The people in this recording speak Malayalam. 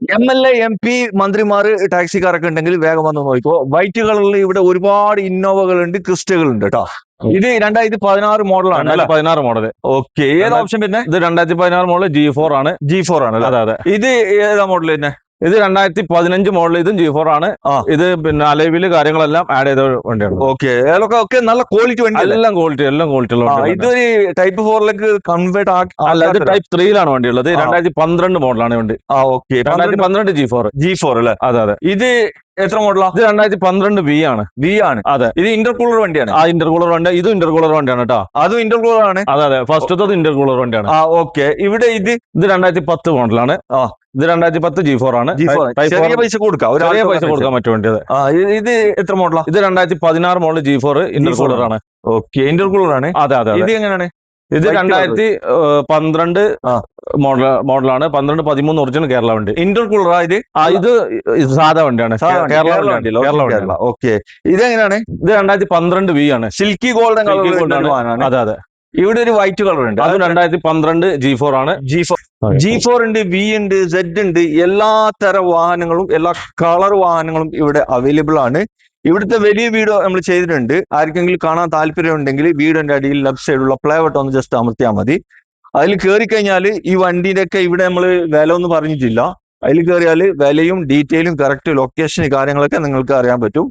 MLA, MP, മന്ത്രിമാര്, ടാക്സിക്കാരൊക്കെ ഉണ്ടെങ്കിൽ വേഗം വന്ന് നോക്കിക്കോ. വൈറ്റ് കളറിൽ ഇവിടെ ഒരുപാട് ഇന്നോവകളുണ്ട്, ക്രിസ്റ്റകളുണ്ട് കേട്ടോ. ഇത് 2016 മോഡലാണ് അല്ലേ? 2016 മോഡല്. ഓക്കെ. ഏത് ഓപ്ഷൻ പിന്നെ? ഇത് 2016 മോഡല് G4 ആണ്. G4 ആണ്. അതെ അതെ. ഇത് ഏതാ മോഡൽ തന്നെ? ഇത് 2015 മോഡൽ. ഇതും G4 ആണ്. ഇത് പിന്നെ അലവില് കാര്യങ്ങളെല്ലാം ആഡ് ചെയ്ത വണ്ടിയാണ്. ഓക്കെ. ഒക്കെ നല്ല ക്വാളിറ്റി വണ്ടി. എല്ലാം ക്വാളിറ്റി ഉള്ള വണ്ടി. ഇതൊരു ടൈപ്പ് 4ലേക്ക് കൺവേർട്ട് അല്ല, ഇത് ടൈപ്പ് 3ലാണ് വണ്ടി ഉള്ളത്. 2012 മോഡലാണ് വണ്ടി. ഓക്കെ. 2012 G4 അല്ലേ? അതെ അതെ. ഇത് എത്ര മോഡലാ? ഇത് 2012 V ആണ്. അതെ. ഇത് ഇന്റർകൂളർ വണ്ടിയാണ്. ഇന്റർകൂളർ വണ്ടി. ഇതും ഇന്റർകൂളർ വണ്ടിയാണ് കേട്ടോ. അതും ഇന്റർകൂളർ ആണ്. അതെ അതെ. ഫസ്റ്റത്തത് ഇന്റർകൂളർ വണ്ടിയാണ്. ഓക്കെ. ഇവിടെ ഇത് 2010 മോഡലാണ്. ഇത് 2010 G4 ആണ്. ചെറിയ പൈസ കൊടുക്കാം, ചെറിയ പൈസ കൊടുക്കാൻ പറ്റും വണ്ടി. ഇത് എത്ര മോഡലാ? ഇത് 2016 മോഡൽ G4 ഇന്റർകൂളർ ആണ്. ഓക്കെ. ഇന്റർകൂളർ ആണ്. അതെ അതെ. ഇത് എങ്ങനെയാണ്? ഇത് 2012 മോഡലാണ്. 12-13 ഒറിജിനൽ കേരള വണ്ടി. ഇന്റർകൂളർ ഇത് സാധാ വണ്ടിയാണ്. കേരള വണ്ടി. ഓക്കെ. ഇതെങ്ങനെയാണ്? ഇത് 2012 V ആണ്. Silky golden colour. അതെ അതെ. ഇവിടെ ഒരു വൈറ്റ് കളർ ഉണ്ട്. അത് 2012 G4 ആണ്. G4 ഉണ്ട്, V ഉണ്ട്, Z ഉണ്ട്. എല്ലാ തരം വാഹനങ്ങളും, എല്ലാ കളർ വാഹനങ്ങളും ഇവിടെ അവൈലബിൾ ആണ്. ഇവിടുത്തെ വലിയ വീഡിയോ നമ്മൾ ചെയ്തിട്ടുണ്ട്. ആർക്കെങ്കിലും കാണാൻ താല്പര്യം ഉണ്ടെങ്കിൽ വീഡിയോന്റെ അടിയിൽ ലെഫ്റ്റ് സൈഡിലുള്ള പ്ലേ ബട്ടൺ ഒന്ന് ജസ്റ്റ് അമർത്തിയാൽ മതി. അതിൽ കയറി കഴിഞ്ഞാൽ ഈ വണ്ടിന്റെ ഒക്കെ ഇവിടെ നമ്മൾ വില ഒന്നും പറഞ്ഞിട്ടില്ല. അതിൽ കയറിയാൽ വിലയും ഡീറ്റെയിലും കറക്റ്റ് ലൊക്കേഷൻ കാര്യങ്ങളൊക്കെ നിങ്ങൾക്ക് അറിയാൻ പറ്റും.